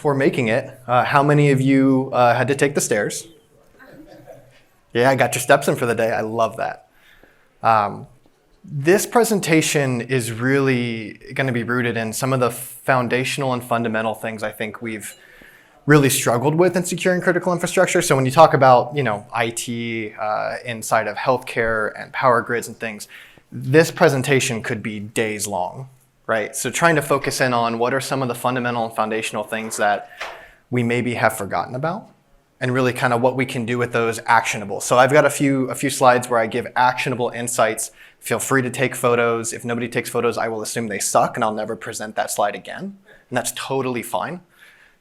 before making it. How many of you had to take the stairs? Yeah, I got your steps in for the day. I love that. This presentation is really going to be rooted in some of the foundational and fundamental things I think we've really struggled with in securing critical infrastructure. So when you talk about, IT inside of healthcare and power grids and things, this presentation could be days long, right? So trying to focus in on what are some of the fundamental and foundational things that we maybe have forgotten about, and really kind of what we can do with those actionable. So I've got a few slides where I give actionable insights. Feel free to take photos. If nobody takes photos, I will assume they suck and I'll never present that slide again. And that's totally fine.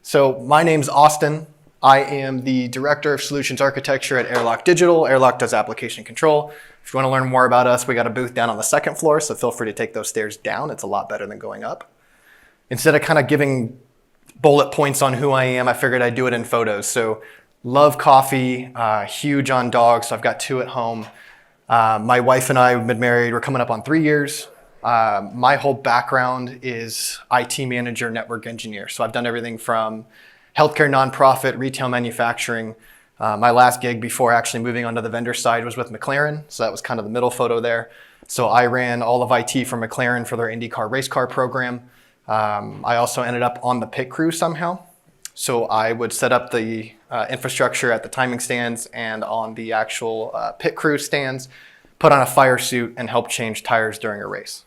So my name's Austin. I am the Director of Solutions Architecture at Airlock Digital. Airlock does application control. If you want to learn more about us, we got a booth down on the second floor, so feel free to take those stairs down. It's a lot better than going up. Instead of kind of giving bullet points on who I am, I figured I'd do it in photos. So love coffee, huge on dogs, so I've got 2 at home. My wife and I have been married, we're coming up on 3 years. My whole background is IT manager, network engineer. So I've done everything from healthcare, nonprofit, retail manufacturing. My last gig before actually moving onto the vendor side was with McLaren. So that was kind of the middle photo there. So I ran all of IT for McLaren for their IndyCar race car program. I also ended up on the pit crew somehow. So I would set up the infrastructure at the timing stands and on the actual pit crew stands, put on a fire suit, and help change tires during a race.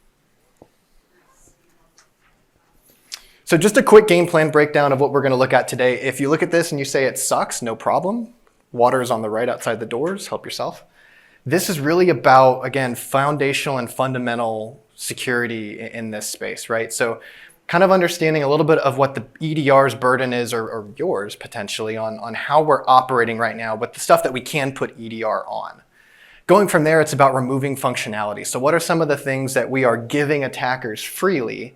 So just a quick game plan breakdown of what we're going to look at today. If you look at this and you say it sucks, no problem. Water is on the right outside the doors. Help yourself. This is really about, again, foundational and fundamental security in this space, right? So kind of understanding a little bit of what the EDR's burden is, or yours potentially, on how we're operating right now with the stuff that we can put EDR on. Going from there, it's about removing functionality. So what are some of the things that we are giving attackers freely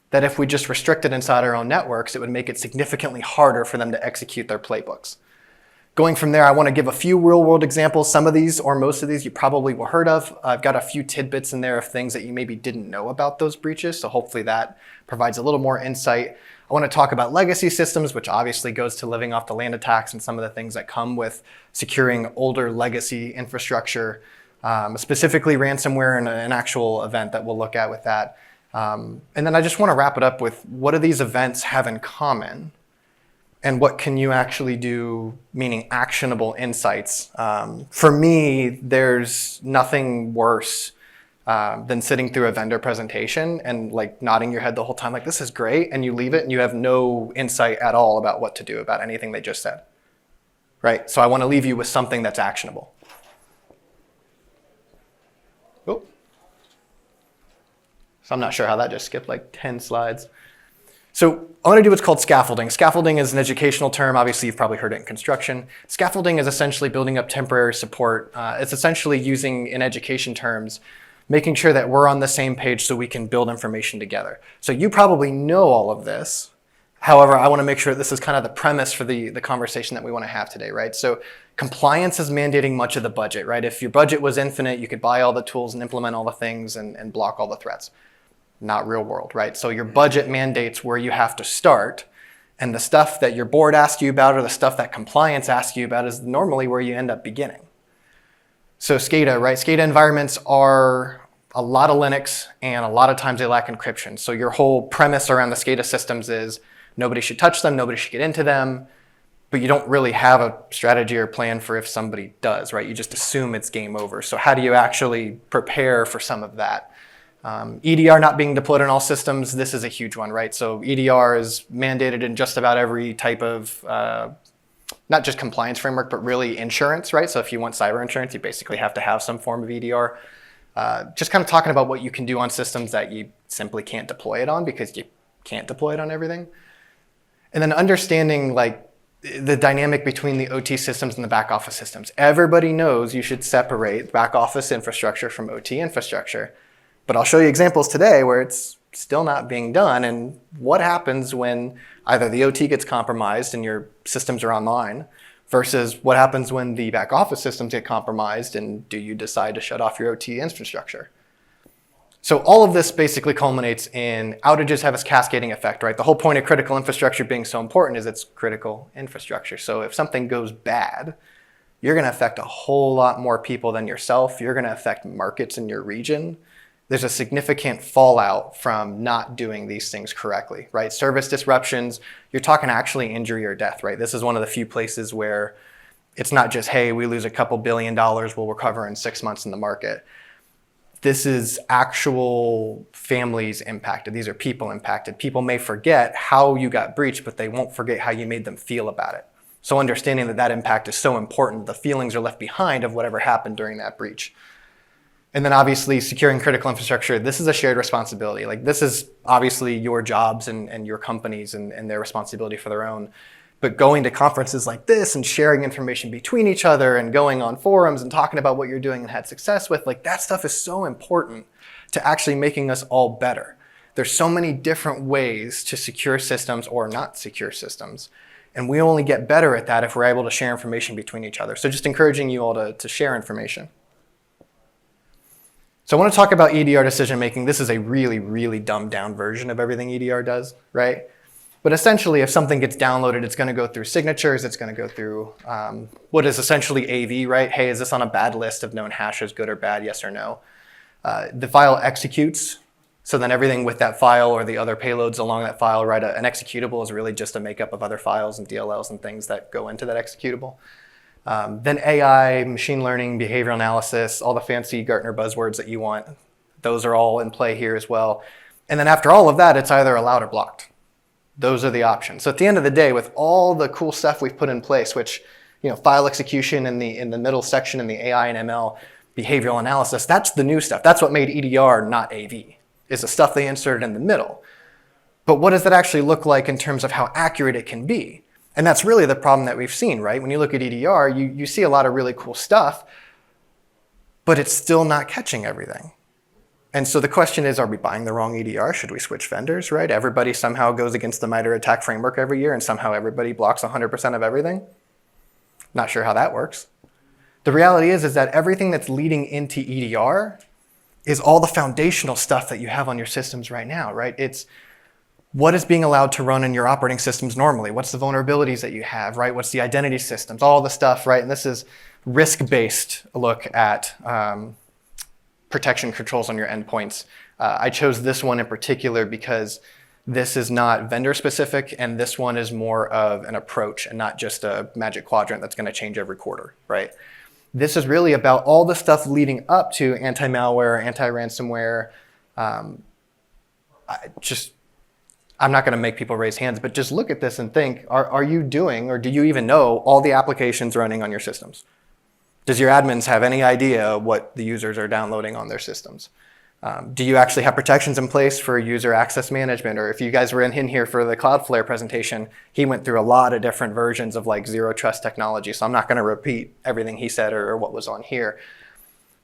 that if we just restricted inside our own networks, it would make it significantly harder for them to execute their playbooks? Going from there, I want to give a few real-world examples. Some of these, or most of these, you probably will heard of. I've got a few tidbits in there of things that you maybe didn't know about those breaches, so hopefully that provides a little more insight. I want to talk about legacy systems, which obviously goes to living off the land attacks and some of the things that come with securing older legacy infrastructure, specifically ransomware and an actual event that we'll look at with that. And then I just want to wrap it up with what do these events have in common? And what can you actually do, meaning actionable insights? For me, there's nothing worse than sitting through a vendor presentation and like nodding your head the whole time, like this is great, and you leave it and you have no insight at all about what to do about anything they just said, right? So I want to leave you with something that's actionable. Oh. So I'm not sure how that just skipped like 10 slides. So I want to do what's called scaffolding. Scaffolding is an educational term. Obviously, you've probably heard it in construction. Scaffolding is essentially building up temporary support. It's essentially using, in education terms, making sure that we're on the same page so we can build information together. So you probably know all of this. However, I want to make sure this is kind of the premise for the conversation that we want to have today, right? So compliance is mandating much of the budget, right? If your budget was infinite, you could buy all the tools and implement all the things and block all the threats. Not real world, right? So your budget mandates where you have to start, and the stuff that your board asks you about or the stuff that compliance asks you about is normally where you end up beginning. So SCADA, right? SCADA environments are a lot of Linux, and a lot of times they lack encryption. So your whole premise around the SCADA systems is nobody should touch them, nobody should get into them, but you don't really have a strategy or plan for if somebody does, right? You just assume it's game over. So how do you actually prepare for some of that? EDR not being deployed on all systems, this is a huge one, right? So EDR is mandated in just about every type of, not just compliance framework, but really insurance, right? So if you want cyber insurance, you basically have to have some form of EDR. Just kind of talking about what you can do on systems that you simply can't deploy it on because you can't deploy it on everything. And then understanding like the dynamic between the OT systems and the back office systems. Everybody knows you should separate back office infrastructure from OT infrastructure. But I'll show you examples today where it's still not being done, and what happens when either the OT gets compromised and your systems are online versus what happens when the back office systems get compromised and do you decide to shut off your OT infrastructure? So all of this basically culminates in outages have a cascading effect, right? The whole point of critical infrastructure being so important is it's critical infrastructure. So if something goes bad, you're going to affect a whole lot more people than yourself. You're going to affect markets in your region. There's a significant fallout from not doing these things correctly, right? Service disruptions, you're talking actually injury or death, right? This is one of the few places where it's not just, hey, we lose a couple $1 billion, we'll recover in 6 months in the market. This is actual families impacted. These are people impacted. People may forget how you got breached, but they won't forget how you made them feel about it. So understanding that that impact is so important, the feelings are left behind of whatever happened during that breach. And then obviously securing critical infrastructure, this is a shared responsibility. Like this is obviously your jobs and your companies and their responsibility for their own. But going to conferences like this and sharing information between each other and going on forums and talking about what you're doing and had success with, like that stuff is so important to actually making us all better. There's so many different ways to secure systems or not secure systems. And we only get better at that if we're able to share information between each other. So just encouraging you all to share information. So I want to talk about EDR decision making. This is a really, really dumbed down version of everything EDR does, right? But essentially, if something gets downloaded, it's going to go through signatures. It's going to go through what is essentially AV, right? Hey, is this on a bad list of known hashes, good or bad, yes or no? The file executes. So then everything with that file or the other payloads along that file, right? An executable is really just a makeup of other files and DLLs and things that go into that executable. Then AI, machine learning, behavioral analysis, all the fancy Gartner buzzwords that you want. Those are all in play here as well. And then after all of that, it's either allowed or blocked. Those are the options. So at the end of the day, with all the cool stuff we've put in place, which, file execution in the middle section in the AI and ML, behavioral analysis, that's the new stuff. That's what made EDR not AV, is the stuff they inserted in the middle. But what does that actually look like in terms of how accurate it can be? And that's really the problem that we've seen, right? When you look at EDR, you see a lot of really cool stuff, but it's still not catching everything. And so the question is, are we buying the wrong EDR? Should we switch vendors, right? Everybody somehow goes against the MITRE ATT&CK framework every year and somehow everybody blocks 100% of everything? Not sure how that works. The reality is that everything that's leading into EDR is all the foundational stuff that you have on your systems right now, right? It's what is being allowed to run in your operating systems normally? What's the vulnerabilities that you have, right? What's the identity systems, all the stuff, right? And this is risk-based look at protection controls on your endpoints. I chose this one in particular because this is not vendor specific, and this one is more of an approach and not just a magic quadrant that's going to change every quarter, right? This is really about all the stuff leading up to anti-malware, anti-ransomware. I'm not going to make people raise hands, but just look at this and think, are you doing, or do you even know all the applications running on your systems? Does your admins have any idea what the users are downloading on their systems? Do you actually have protections in place for user access management? Or if you guys were in here for the Cloudflare presentation, he went through a lot of different versions of like zero trust technology. So I'm not going to repeat everything he said or what was on here.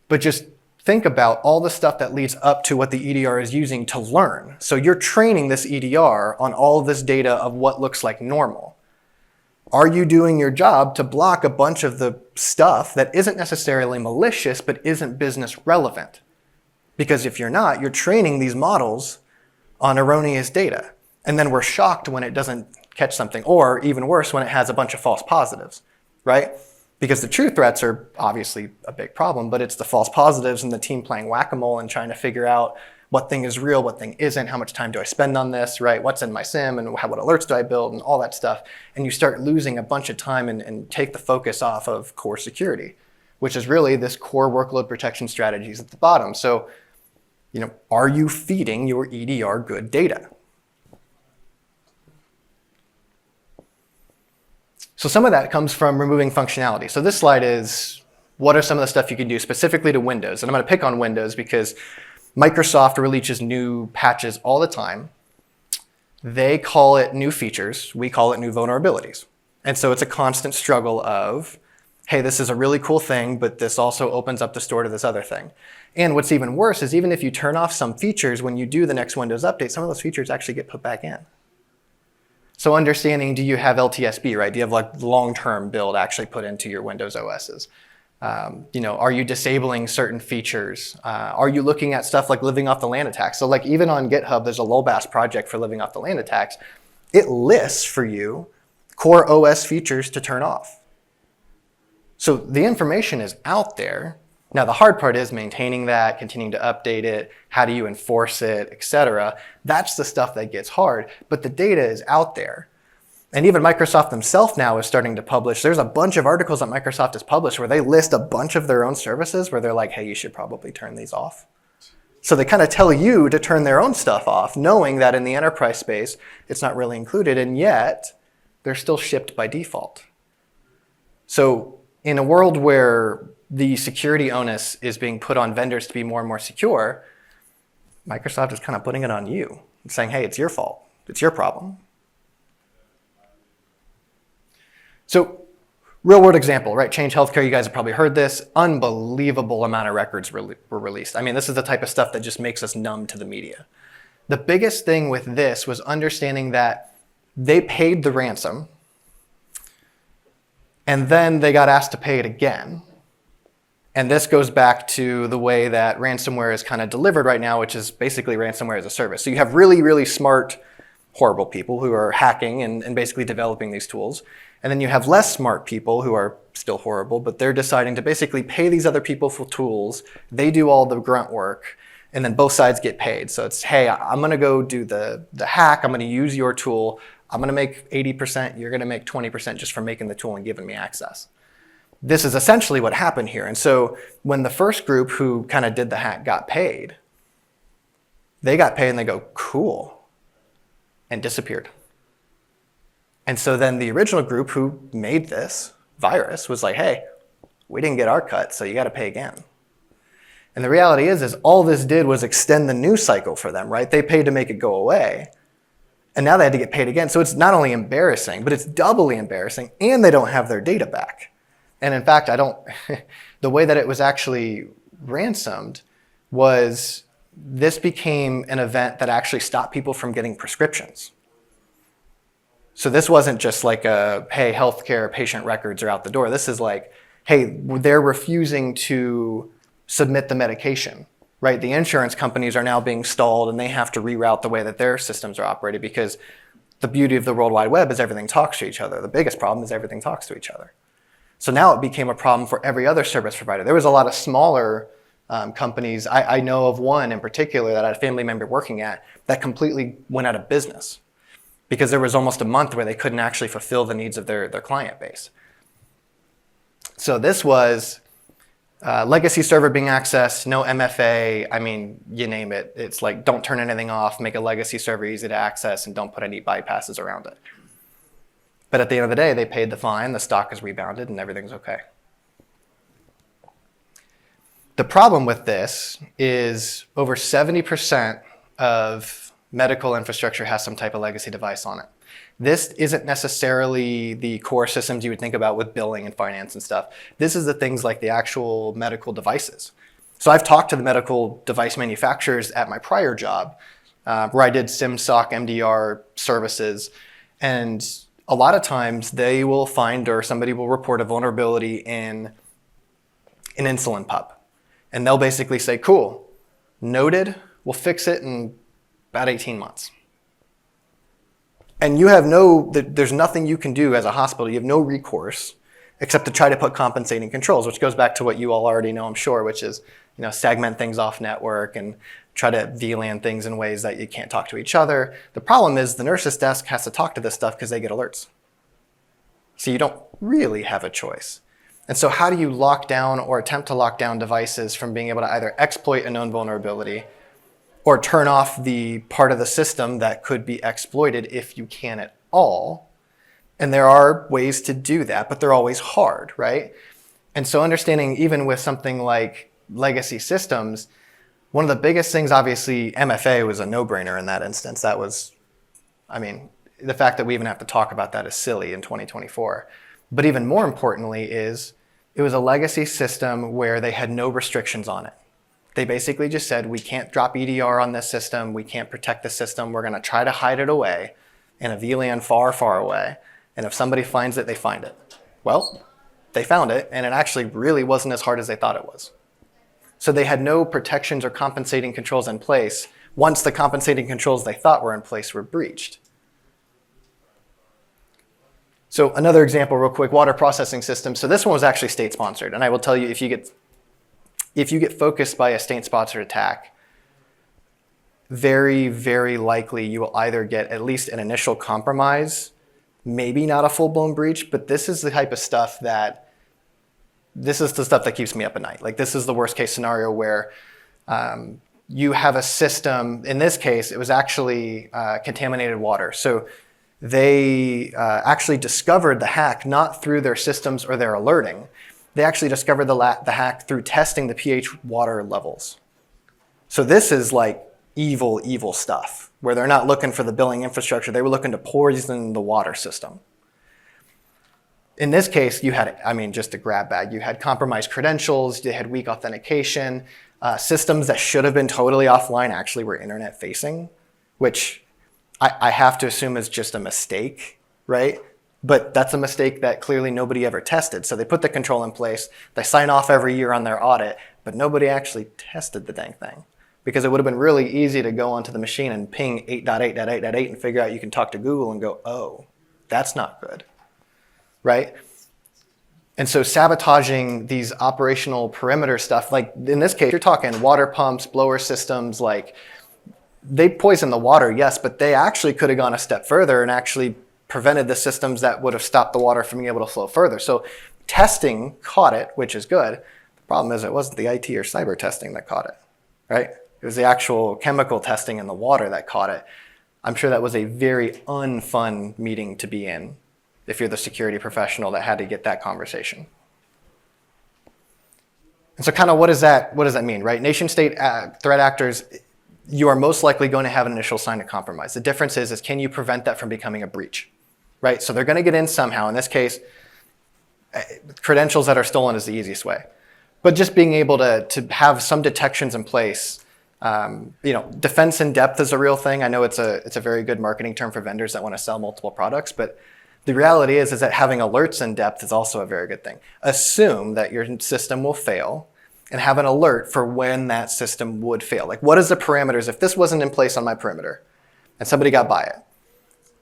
But just think about all the stuff that leads up to what the EDR is using to learn. So you're training this EDR on all of this data of what looks like normal. Are you doing your job to block a bunch of the stuff that isn't necessarily malicious but isn't business relevant? Because if you're not, you're training these models on erroneous data. And then we're shocked when it doesn't catch something, or even worse, when it has a bunch of false positives, right? Because the true threats are obviously a big problem, but it's the false positives and the team playing whack-a-mole and trying to figure out what thing is real, what thing isn't, how much time do I spend on this, right? What's in my SIM and what alerts do I build and all that stuff. And you start losing a bunch of time and take the focus off of core security, which is really this core workload protection strategies at the bottom. So, are you feeding your EDR good data? So some of that comes from removing functionality. So this slide is, what are some of the stuff you can do specifically to Windows? And I'm going to pick on Windows because Microsoft releases new patches all the time. They call it new features. We call it new vulnerabilities. And so it's a constant struggle of, hey, this is a really cool thing, but this also opens up the door to this other thing. And what's even worse is even if you turn off some features, when you do the next Windows update, some of those features actually get put back in. So understanding, do you have LTSB, right? Do you have like long-term build actually put into your Windows OSs? Are you disabling certain features? Are you looking at stuff like living off the land attacks? So like even on GitHub, there's a LOLBAS project for living off the land attacks. It lists for you core OS features to turn off. So the information is out there. Now the hard part is maintaining that, continuing to update it, how do you enforce it, etc. That's the stuff that gets hard, but the data is out there. And even Microsoft themselves now is starting to publish. There's a bunch of articles that Microsoft has published where they list a bunch of their own services where they're like, hey, you should probably turn these off. So they kind of tell you to turn their own stuff off, knowing that in the enterprise space, it's not really included, and yet they're still shipped by default. So in a world where the security onus is being put on vendors to be more and more secure, Microsoft is kind of putting it on you and saying, hey, it's your fault. It's your problem. So real world example, right? Change Healthcare, you guys have probably heard this. Unbelievable amount of records were released. I mean, this is the type of stuff that just makes us numb to the media. The biggest thing with this was understanding that they paid the ransom and then they got asked to pay it again. And this goes back to the way that ransomware is kind of delivered right now, which is basically ransomware as a service. So you have really, really smart, horrible people who are hacking and basically developing these tools. And then you have less smart people who are still horrible, but they're deciding to basically pay these other people for tools. They do all the grunt work, and then both sides get paid. So it's, hey, I'm going to go do the hack. I'm going to use your tool. I'm going to make 80%. You're going to make 20% just for making the tool and giving me access. This is essentially what happened here. And so when the first group who kind of did the hack got paid, they got paid and they go, cool, and disappeared. And so then the original group who made this virus was like, hey, we didn't get our cut, so you got to pay again. And the reality is all this did was extend the news cycle for them, right? They paid to make it go away. And now they had to get paid again. So it's not only embarrassing, but it's doubly embarrassing, and they don't have their data back. And in fact, the way that it was actually ransomed was this became an event that actually stopped people from getting prescriptions. So this wasn't just like a, hey, healthcare patient records are out the door. This is like, hey, they're refusing to submit the medication, right? The insurance companies are now being stalled and they have to reroute the way that their systems are operated because the beauty of the World Wide Web is everything talks to each other. The biggest problem is everything talks to each other. So now it became a problem for every other service provider. There was a lot of smaller companies. I know of one in particular that I had a family member working at that completely went out of business because there was almost a month where they couldn't actually fulfill the needs of their client base. So this was legacy server being accessed, no MFA. I mean, you name it. It's like, don't turn anything off, make a legacy server easy to access, and don't put any bypasses around it. But at the end of the day, they paid the fine, the stock is rebounded, and everything's okay. The problem with this is over 70% of medical infrastructure has some type of legacy device on it. This isn't necessarily the core systems you would think about with billing and finance and stuff. This is the things like the actual medical devices. So I've talked to the medical device manufacturers at my prior job, where I did SIMSOC, MDR services, and a lot of times they will find or somebody will report a vulnerability in an insulin pump. And they'll basically say, cool, noted, we'll fix it in about 18 months. And you have there's nothing you can do as a hospital. You have no recourse except to try to put compensating controls, which goes back to what you all already know, I'm sure, which is, segment things off network and try to VLAN things in ways that you can't talk to each other. The problem is the nurse's desk has to talk to this stuff because they get alerts. So you don't really have a choice. And so how do you lock down or attempt to lock down devices from being able to either exploit a known vulnerability or turn off the part of the system that could be exploited if you can at all? And there are ways to do that, but they're always hard, right? And so understanding even with something like legacy systems, one of the biggest things, obviously, MFA was a no-brainer in that instance. That was, the fact that we even have to talk about that is silly in 2024. But even more importantly is it was a legacy system where they had no restrictions on it. They basically just said, we can't drop EDR on this system. We can't protect the system. We're going to try to hide it away in a VLAN far, far away. And if somebody finds it, they find it. Well, they found it, and it actually really wasn't as hard as they thought it was. So they had no protections or compensating controls in place once the compensating controls they thought were in place were breached. So another example real quick, water processing system. So this one was actually state-sponsored. And I will tell you, if you get focused by a state-sponsored attack, very, very likely you will either get at least an initial compromise, maybe not a full-blown breach, but this is the type of stuff that keeps me up at night. Like, this is the worst case scenario where you have a system. In this case, it was actually contaminated water. So they actually discovered the hack not through their systems or their alerting. They actually discovered the hack through testing the pH water levels. So this is like evil, evil stuff, where they're not looking for the billing infrastructure. They were looking to poison the water system. In this case, you had, just a grab bag. You had compromised credentials, you had weak authentication, systems that should have been totally offline actually were internet facing, which I have to assume is just a mistake, right? But that's a mistake that clearly nobody ever tested. So they put the control in place, they sign off every year on their audit, but nobody actually tested the dang thing. Because it would have been really easy to go onto the machine and ping 8.8.8.8 and figure out you can talk to Google and go, oh, that's not good, right? And so sabotaging these operational perimeter stuff, like in this case, you're talking water pumps, blower systems, like they poisoned the water, yes, but they actually could have gone a step further and actually prevented the systems that would have stopped the water from being able to flow further. So testing caught it, which is good. The problem is it wasn't the IT or cyber testing that caught it, right? It was the actual chemical testing in the water that caught it. I'm sure that was a very unfun meeting to be in if you're the security professional that had to get that conversation. And so kind of what does that mean, right? Nation state threat actors, you are most likely going to have an initial sign of compromise. The difference is can you prevent that from becoming a breach, right? So they're going to get in somehow. In this case, credentials that are stolen is the easiest way. But just being able to have some detections in place. Defense in depth is a real thing. I know it's a very good marketing term for vendors that want to sell multiple products, but the reality is that having alerts in depth is also a very good thing. Assume that your system will fail and have an alert for when that system would fail. Like, what is the parameters? If this wasn't in place on my perimeter and somebody got by it,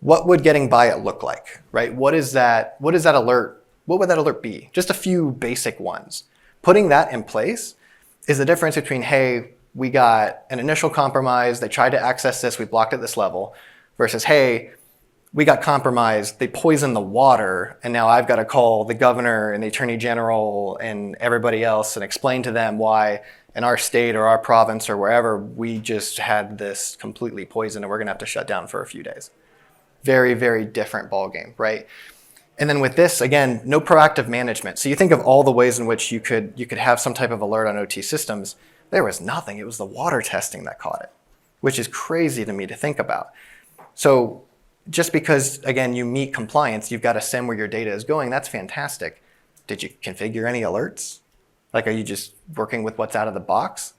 what would getting by it look like, right? What is that alert? What would that alert be? Just a few basic ones. Putting that in place is the difference between, hey, we got an initial compromise, they tried to access this, we blocked at this level, versus, hey, we got compromised, they poisoned the water, and now I've got to call the governor and the attorney general and everybody else and explain to them why in our state or our province or wherever we just had this completely poisoned and we're going to have to shut down for a few days. Very, very different ballgame, right? And then with this, again, no proactive management. So you think of all the ways in which you could have some type of alert on OT systems. There was nothing. It was the water testing that caught it, which is crazy to me to think about. So just because, again, you meet compliance, you've got a SIM where your data is going, that's fantastic. Did you configure any alerts? Like, are you just working with what's out of the box?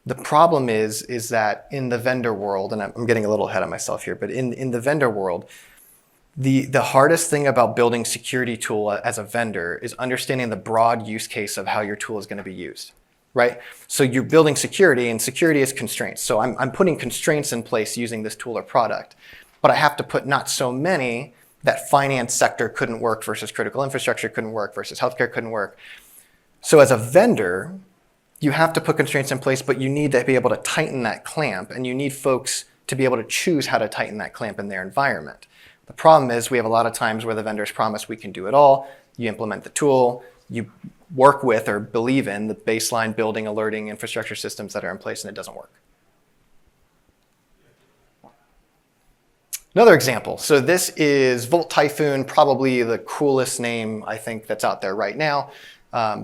The problem is that in the vendor world, and I'm getting a little ahead of myself here, but in the vendor world, the hardest thing about building security tool as a vendor is understanding the broad use case of how your tool is going to be used. Right? So you're building security, and security is constraints. So I'm putting constraints in place using this tool or product, but I have to put not so many that finance sector couldn't work versus critical infrastructure couldn't work versus healthcare couldn't work. So as a vendor, you have to put constraints in place, but you need to be able to tighten that clamp, and you need folks to be able to choose how to tighten that clamp in their environment. The problem is we have a lot of times where the vendors promise we can do it all. You implement the tool, you work with or believe in the baseline building, alerting infrastructure systems that are in place, and it doesn't work. Another example. So this is Volt Typhoon, probably the coolest name I think that's out there right now.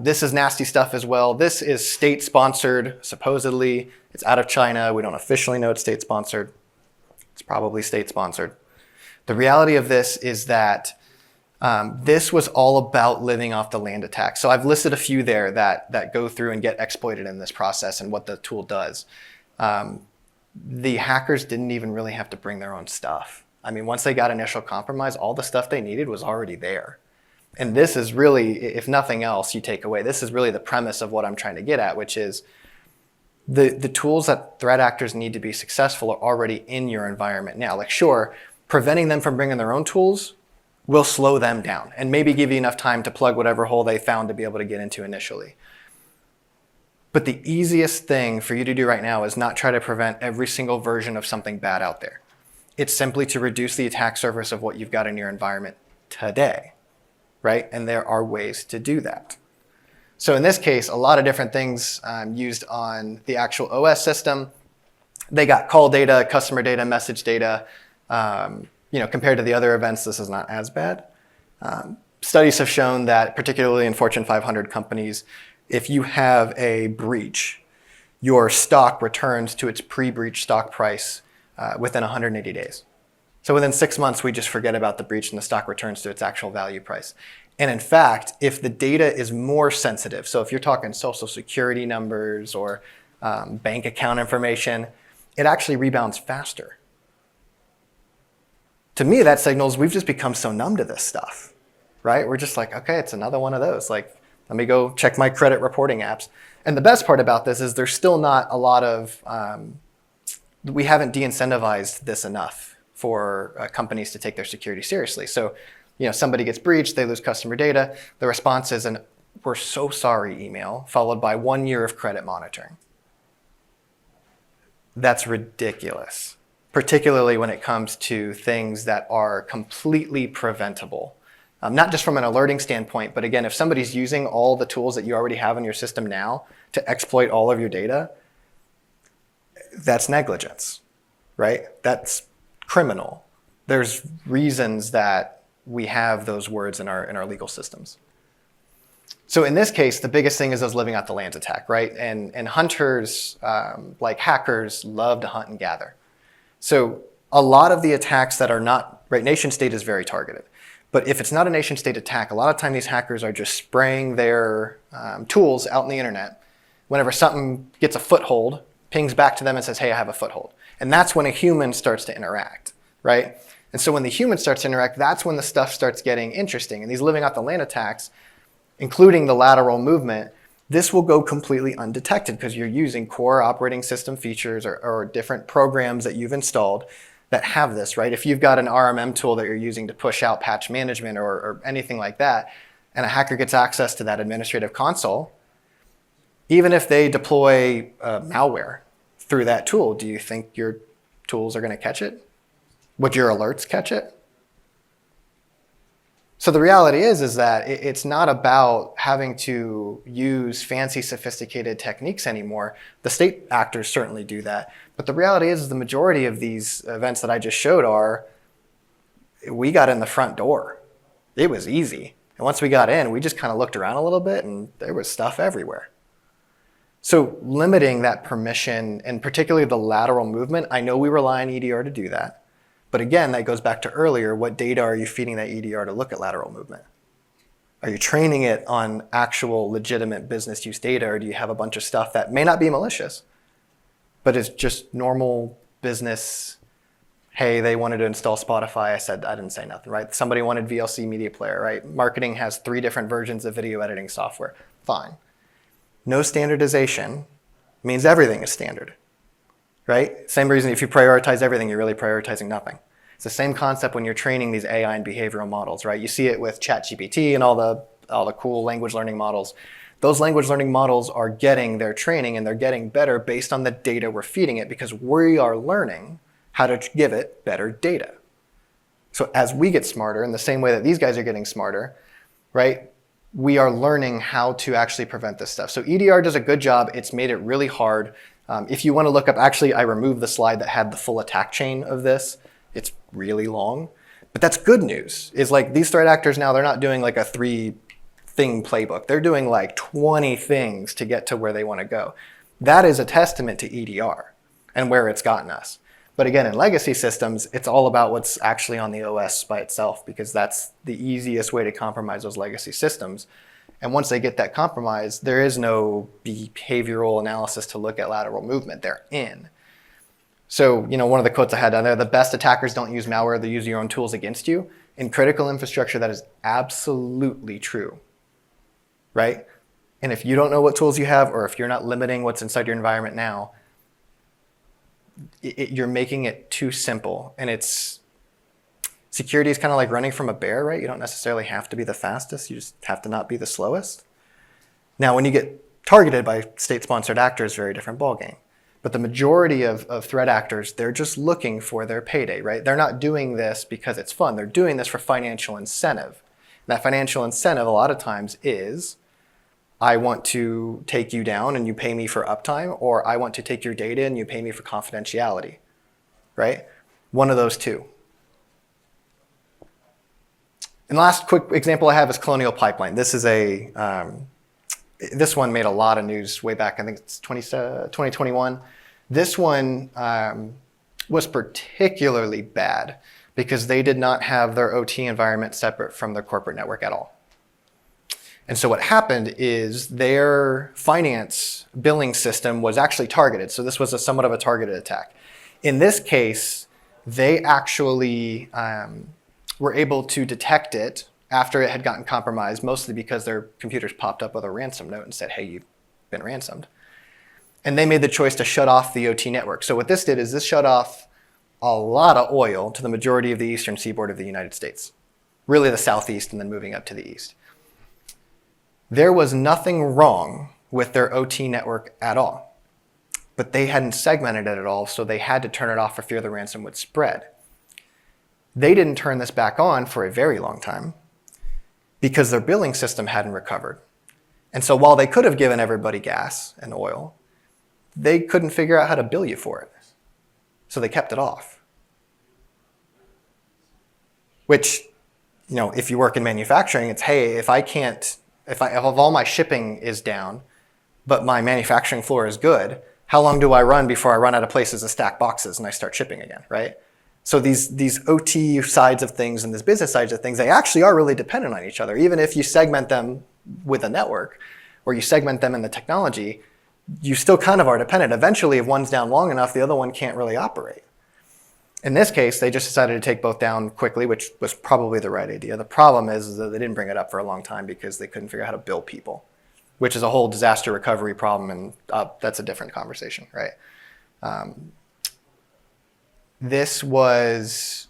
This is nasty stuff as well. This is state-sponsored, supposedly. It's out of China. We don't officially know it's state-sponsored. It's probably state-sponsored. The reality of this is that this was all about living off the land attack. So I've listed a few there that go through and get exploited in this process and what the tool does. The hackers didn't even really have to bring their own stuff. I mean, once they got initial compromise, all the stuff they needed was already there. And this is really, if nothing else you take away, this is really the premise of what I'm trying to get at, which is the tools that threat actors need to be successful are already in your environment now. Like, sure, preventing them from bringing their own tools will slow them down and maybe give you enough time to plug whatever hole they found to be able to get into initially. But the easiest thing for you to do right now is not try to prevent every single version of something bad out there. It's simply to reduce the attack surface of what you've got in your environment today, right? And there are ways to do that. So in this case, a lot of different things used on the actual OS system. They got call data, customer data, message data. Compared to the other events, this is not as bad. Studies have shown that, particularly in Fortune 500 companies, if you have a breach, your stock returns to its pre-breach stock price within 180 days. So within 6 months, we just forget about the breach and the stock returns to its actual value price. And in fact, if the data is more sensitive, so if you're talking social security numbers or bank account information, it actually rebounds faster. To me, that signals we've just become so numb to this stuff, right? We're just like, okay, it's another one of those. Like, let me go check my credit reporting apps. And the best part about this is there's still not a lot of, we haven't de-incentivized this enough for companies to take their security seriously. So, somebody gets breached, they lose customer data. The response is an "we're so sorry" email, followed by 1 year of credit monitoring. That's ridiculous, particularly when it comes to things that are completely preventable. Not just from an alerting standpoint, but again, if somebody's using all the tools that you already have in your system now to exploit all of your data, that's negligence, right? That's criminal. There's reasons that we have those words in our legal systems. So in this case, the biggest thing is those living out the lands attack, right? And hunters, like hackers, love to hunt and gather. So a lot of the attacks that are not, right, nation state is very targeted. But if it's not a nation state attack, a lot of time these hackers are just spraying their tools out in the internet. Whenever something gets a foothold, pings back to them and says, hey, I have a foothold. And that's when a human starts to interact, right? And so when the human starts to interact, that's when the stuff starts getting interesting. And these living out the land attacks, including the lateral movement, this will go completely undetected because you're using core operating system features or different programs that you've installed that have this, right? If you've got an RMM tool that you're using to push out patch management or anything like that, and a hacker gets access to that administrative console, even if they deploy malware through that tool, do you think your tools are going to catch it? Would your alerts catch it? So the reality is that it's not about having to use fancy, sophisticated techniques anymore. The state actors certainly do that. But the reality is the majority of these events that I just showed we got in the front door. It was easy. And once we got in, we just kind of looked around a little bit and there was stuff everywhere. So limiting that permission, and particularly the lateral movement, I know we rely on EDR to do that. But again, that goes back to earlier, what data are you feeding that EDR to look at lateral movement? Are you training it on actual legitimate business use data, or do you have a bunch of stuff that may not be malicious, but it's just normal business? Hey, they wanted to install Spotify. I didn't say nothing, right? Somebody wanted VLC media player, right? Marketing has 3 different versions of video editing software. Fine. No standardization means everything is standard. Right? Same reason if you prioritize everything, you're really prioritizing nothing. It's the same concept when you're training these AI and behavioral models, right? You see it with ChatGPT and all the cool language learning models. Those language learning models are getting their training and they're getting better based on the data we're feeding it because we are learning how to give it better data. So as we get smarter in the same way that these guys are getting smarter, right? We are learning how to actually prevent this stuff. So EDR does a good job. It's made it really hard. If you want to look up, actually, I removed the slide that had the full attack chain of this. It's really long, but that's good news. Is like these threat actors now, they're not doing like a 3-thing playbook. They're doing like 20 things to get to where they want to go. That is a testament to EDR and where it's gotten us. But again, in legacy systems, it's all about what's actually on the OS by itself because that's the easiest way to compromise those legacy systems. And once they get that compromise, there is no behavioral analysis to look at lateral movement. They're in. So, one of the quotes I had down there, the best attackers don't use malware, they use your own tools against you. In critical infrastructure, that is absolutely true, right? And if you don't know what tools you have, or if you're not limiting what's inside your environment now, you're making it too simple. And security is kind of like running from a bear, right? You don't necessarily have to be the fastest. You just have to not be the slowest. Now, when you get targeted by state-sponsored actors, very different ballgame. But the majority of threat actors, they're just looking for their payday, right? They're not doing this because it's fun. They're doing this for financial incentive. And that financial incentive a lot of times is, I want to take you down and you pay me for uptime, or I want to take your data and you pay me for confidentiality, right? One of those two. And the last quick example I have is Colonial Pipeline. This is this one made a lot of news way back, I think it's 2021. This one was particularly bad because they did not have their OT environment separate from their corporate network at all. And so what happened is their finance billing system was actually targeted. So this was somewhat of a targeted attack. In this case, they actually were able to detect it after it had gotten compromised, mostly because their computers popped up with a ransom note and said, hey, you've been ransomed. And they made the choice to shut off the OT network. So what this did is this shut off a lot of oil to the majority of the eastern seaboard of the United States, really the southeast and then moving up to the east. There was nothing wrong with their OT network at all, but they hadn't segmented it at all, so they had to turn it off for fear the ransom would spread. They didn't turn this back on for a very long time because their billing system hadn't recovered. And so while they could have given everybody gas and oil, they couldn't figure out how to bill you for it. So they kept it off. Which, if you work in manufacturing, it's, hey, if all my shipping is down, but my manufacturing floor is good, how long do I run before I run out of places to stack boxes and I start shipping again, right? So these OT sides of things and these business sides of things, they actually are really dependent on each other. Even if you segment them with a network or you segment them in the technology, you still kind of are dependent. Eventually, if one's down long enough, the other one can't really operate. In this case, they just decided to take both down quickly, which was probably the right idea. The problem is that they didn't bring it up for a long time because they couldn't figure out how to bill people, which is a whole disaster recovery problem, and that's a different conversation, right? This was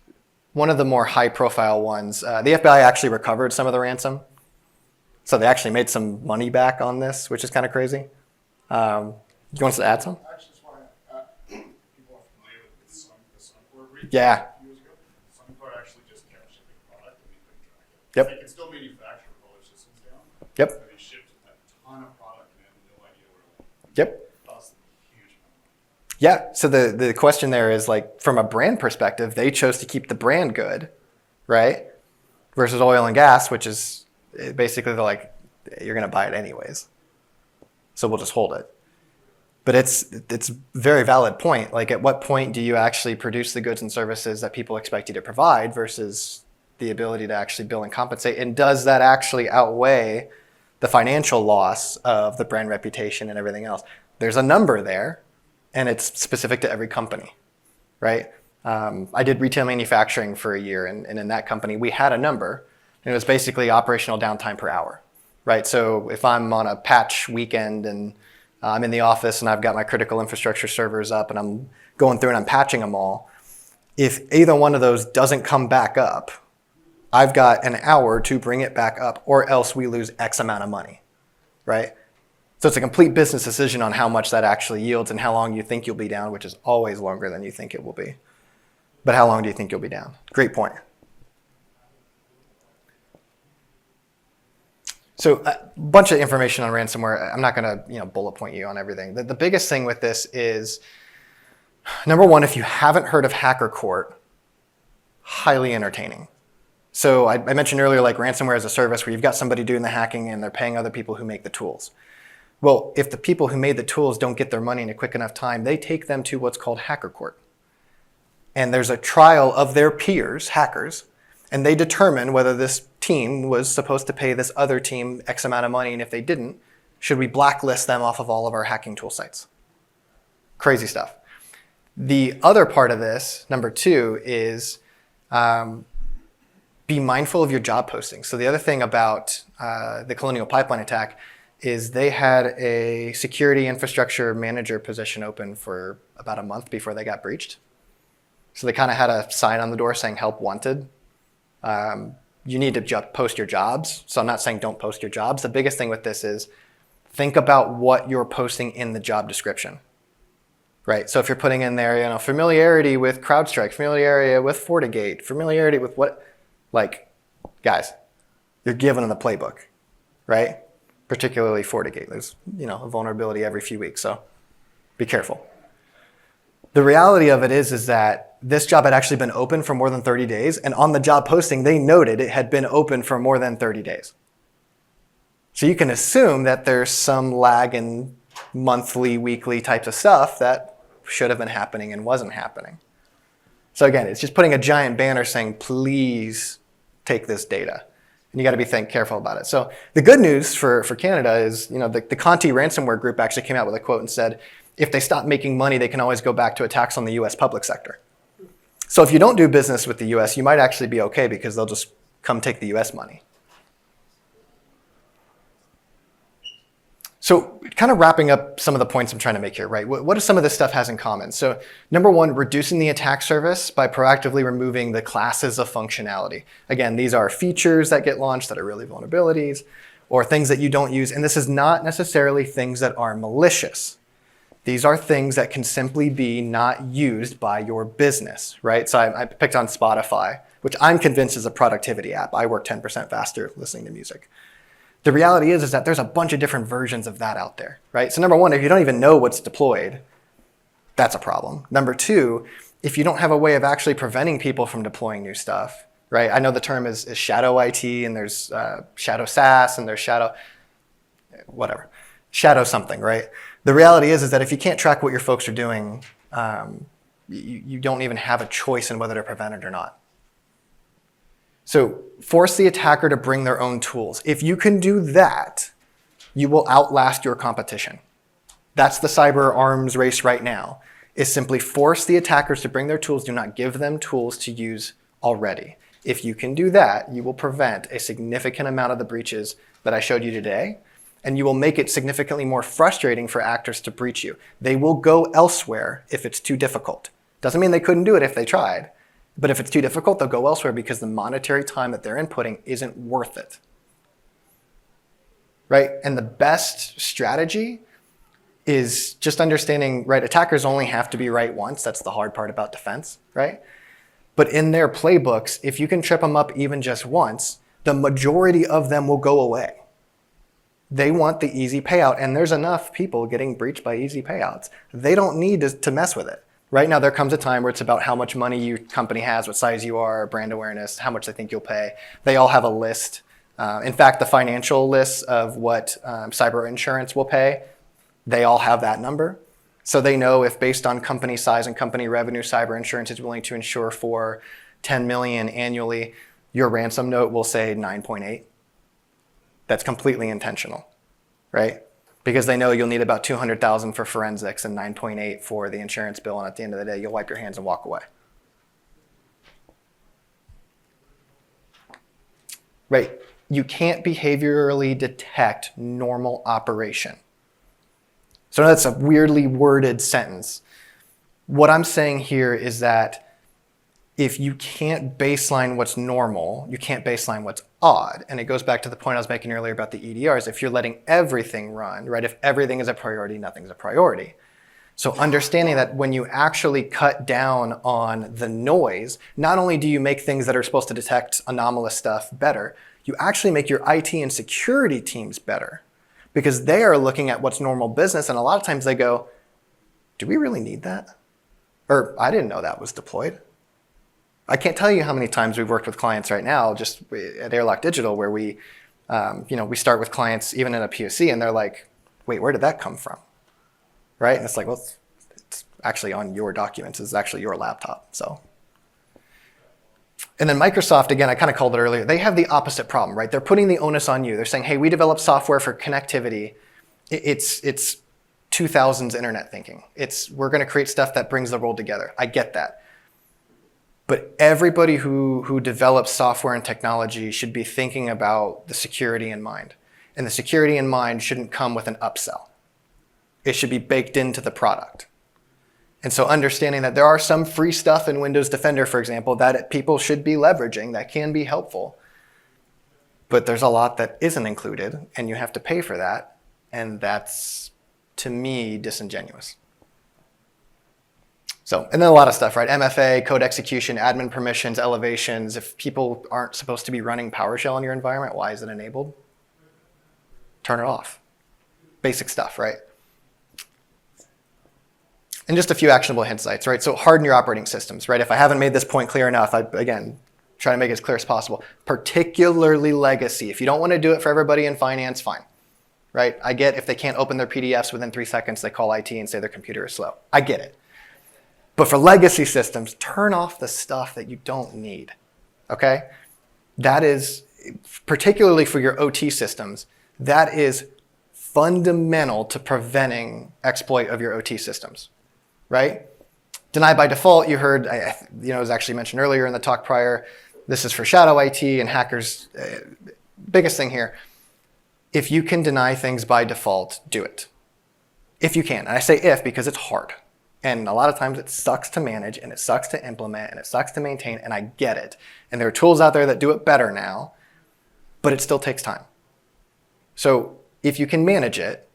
one of the more high-profile ones. The FBI actually recovered some of the ransom, so they actually made some money back on this, which is kind of crazy. You want us to add some? I just want to, people are familiar with the Suncor breach Yeah. years ago. Suncor actually just kept shipping product and we couldn't track it. Yep. They could still manufacture all their systems down. Yep. But they shipped a ton of product and had no idea where it went. Yep. Cost them a huge amount of money. Yeah, so the question there is, like, from a brand perspective, they chose to keep the brand good, right? Versus oil and gas, which is basically they're like, you're going to buy it anyways, so we'll just hold it. But it's a very valid point. Like, at what point do you actually produce the goods and services that people expect you to provide versus the ability to actually bill and compensate? And does that actually outweigh the financial loss of the brand reputation and everything else? There's a number there, and it's specific to every company, right? I did retail manufacturing for a year, and in that company, we had a number, and it was basically operational downtime per hour, right? So if I'm on a patch weekend and I'm in the office and I've got my critical infrastructure servers up and I'm going through and I'm patching them all, if either one of those doesn't come back up, I've got an hour to bring it back up, or else we lose X amount of money, right? So it's a complete business decision on how much that actually yields and how long you think you'll be down, which is always longer than you think it will be. But how long do you think you'll be down? Great point. So a bunch of information on ransomware. I'm not going to bullet point you on everything. The biggest thing with this is, number one, if you haven't heard of Hacker Court, highly entertaining. So I mentioned earlier, like, ransomware as a service, where you've got somebody doing the hacking and they're paying other people who make the tools. Well, if the people who made the tools don't get their money in a quick enough time, they take them to what's called Hacker Court. And there's a trial of their peers, hackers, and they determine whether this team was supposed to pay this other team X amount of money, and if they didn't, should we blacklist them off of all of our hacking tool sites? Crazy stuff. The other part of this, number two, is be mindful of your job postings. So the other thing about the Colonial Pipeline attack is they had a security infrastructure manager position open for about a month before they got breached. So they kind of had a sign on the door saying help wanted. You need to post your jobs. So I'm not saying don't post your jobs. The biggest thing with this is think about what you're posting in the job description, right? So if you're putting in there, familiarity with CrowdStrike, familiarity with FortiGate, familiarity with what, like, guys, you're given the playbook, right? Particularly FortiGate. There's, a vulnerability every few weeks, so be careful. The reality of it is that this job had actually been open for more than 30 days, and on the job posting, they noted it had been open for more than 30 days. So you can assume that there's some lag in monthly, weekly types of stuff that should have been happening and wasn't happening. So again, it's just putting a giant banner saying, please take this data. And you got to be careful about it. So the good news for Canada is, the Conti ransomware group actually came out with a quote and said, if they stop making money, they can always go back to attacks on the US public sector. So if you don't do business with the US, you might actually be okay because they'll just come take the US money. So kind of wrapping up some of the points I'm trying to make here, right? What does some of this stuff has in common? So number one, reducing the attack surface by proactively removing the classes of functionality. Again, these are features that get launched that are really vulnerabilities or things that you don't use. And this is not necessarily things that are malicious. These are things that can simply be not used by your business, right? So I picked on Spotify, which I'm convinced is a productivity app. I work 10% faster listening to music. The reality is that there's a bunch of different versions of that out there, right? So number one, if you don't even know what's deployed, that's a problem. Number two, if you don't have a way of actually preventing people from deploying new stuff, right? I know the term is shadow IT, and there's shadow SaaS, and there's shadow something, right? The reality is that if you can't track what your folks are doing, you don't even have a choice in whether to prevent it or not. So force the attacker to bring their own tools. If you can do that, you will outlast your competition. That's the cyber arms race right now, is simply force the attackers to bring their tools. Do not give them tools to use already. If you can do that, you will prevent a significant amount of the breaches that I showed you today, and you will make it significantly more frustrating for actors to breach you. They will go elsewhere if it's too difficult. Doesn't mean they couldn't do it if they tried, but if it's too difficult, they'll go elsewhere because the monetary time that they're inputting isn't worth it, right? And the best strategy is just understanding, right, attackers only have to be right once. That's the hard part about defense, right? But in their playbooks, if you can trip them up even just once, the majority of them will go away. They want the easy payout, and there's enough people getting breached by easy payouts. They don't need to mess with it. Right now, there comes a time where it's about how much money your company has, what size you are, brand awareness, how much they think you'll pay. They all have a list. In fact, the financial lists of what cyber insurance will pay, they all have that number. So they know if based on company size and company revenue, cyber insurance is willing to insure for $10 million annually, your ransom note will say 9.8. That's completely intentional, right? Because they know you'll need about $200,000 for forensics and 9.8 for the insurance bill, and at the end of the day, you'll wipe your hands and walk away. Right? You can't behaviorally detect normal operation. So that's a weirdly worded sentence. What I'm saying here is that if you can't baseline what's normal, you can't baseline what's odd. And it goes back to the point I was making earlier about the EDRs. If you're letting everything run, right? If everything is a priority, nothing's a priority. So understanding that when you actually cut down on the noise, not only do you make things that are supposed to detect anomalous stuff better, you actually make your IT and security teams better because they are looking at what's normal business. And a lot of times they go, do we really need that? Or I didn't know that was deployed. I can't tell you how many times we've worked with clients right now, just at Airlock Digital, where we start with clients even in a POC, and they're like, "Wait, where did that come from?" Right? And it's like, well, it's actually on your documents. It's actually your laptop. So, and then Microsoft, again, I kind of called it earlier. They have the opposite problem, right? They're putting the onus on you. They're saying, "Hey, we develop software for connectivity. It's 2000s internet thinking. We're going to create stuff that brings the world together." I get that. But everybody who develops software and technology should be thinking about the security in mind. And the security in mind shouldn't come with an upsell. It should be baked into the product. And so understanding that there are some free stuff in Windows Defender, for example, that people should be leveraging that can be helpful. But there's a lot that isn't included, and you have to pay for that. And that's, to me, disingenuous. So, and then a lot of stuff, right? MFA, code execution, admin permissions, elevations. If people aren't supposed to be running PowerShell in your environment, why is it enabled? Turn it off. Basic stuff, right? And just a few actionable insights, right? So harden your operating systems, right? If I haven't made this point clear enough, again, try to make it as clear as possible. Particularly legacy. If you don't want to do it for everybody in finance, fine, right? I get if they can't open their PDFs within 3 seconds, they call IT and say their computer is slow. I get it. But for legacy systems, turn off the stuff that you don't need, okay? That is, particularly for your OT systems, that is fundamental to preventing exploit of your OT systems, right? Deny by default, you heard, it was actually mentioned earlier in the talk prior, this is for shadow IT and hackers. Biggest thing here, if you can deny things by default, do it. If you can, and I say if because it's hard. And a lot of times it sucks to manage and it sucks to implement and it sucks to maintain, and I get it. And there are tools out there that do it better now, but it still takes time. So if you can manage it,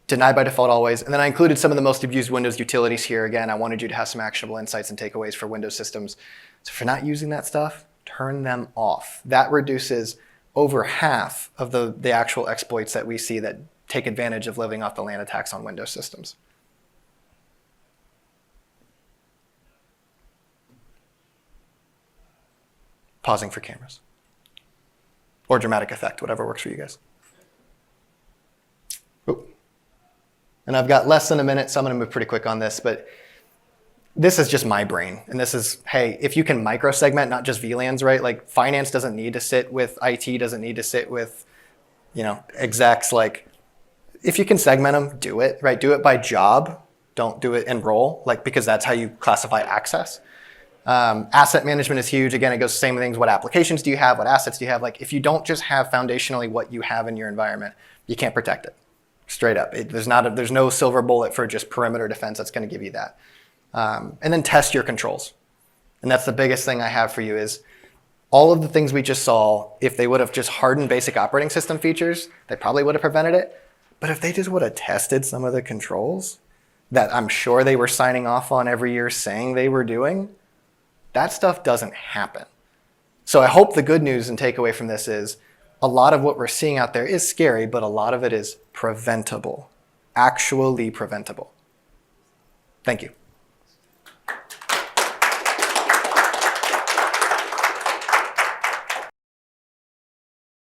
deny by default always. And then I included some of the most abused Windows utilities here. Again, I wanted you to have some actionable insights and takeaways for Windows systems. So if you're not using that stuff, turn them off. That reduces over half of the actual exploits that we see that take advantage of living off the land attacks on Windows systems. Pausing for cameras. Or dramatic effect, whatever works for you guys. Ooh. And I've got less than a minute, so I'm going to move pretty quick on this, but this is just my brain. And this is, hey, if you can micro-segment, not just VLANs, right? Like finance doesn't need to sit with IT, doesn't need to sit with, execs. Like if you can segment them, do it, right? Do it by job. Don't do it in role, because that's how you classify access. Asset management is huge. Again, it goes the same things. What applications do you have? What assets do you have? If you don't just have foundationally what you have in your environment, you can't protect it. Straight up. There's no silver bullet for just perimeter defense that's going to give you that. And then test your controls. And that's the biggest thing I have for you is all of the things we just saw, if they would have just hardened basic operating system features, they probably would have prevented it. But if they just would have tested some of the controls that I'm sure they were signing off on every year saying they were doing, that stuff doesn't happen. So I hope the good news and takeaway from this is a lot of what we're seeing out there is scary, but a lot of it is preventable, actually preventable. Thank you.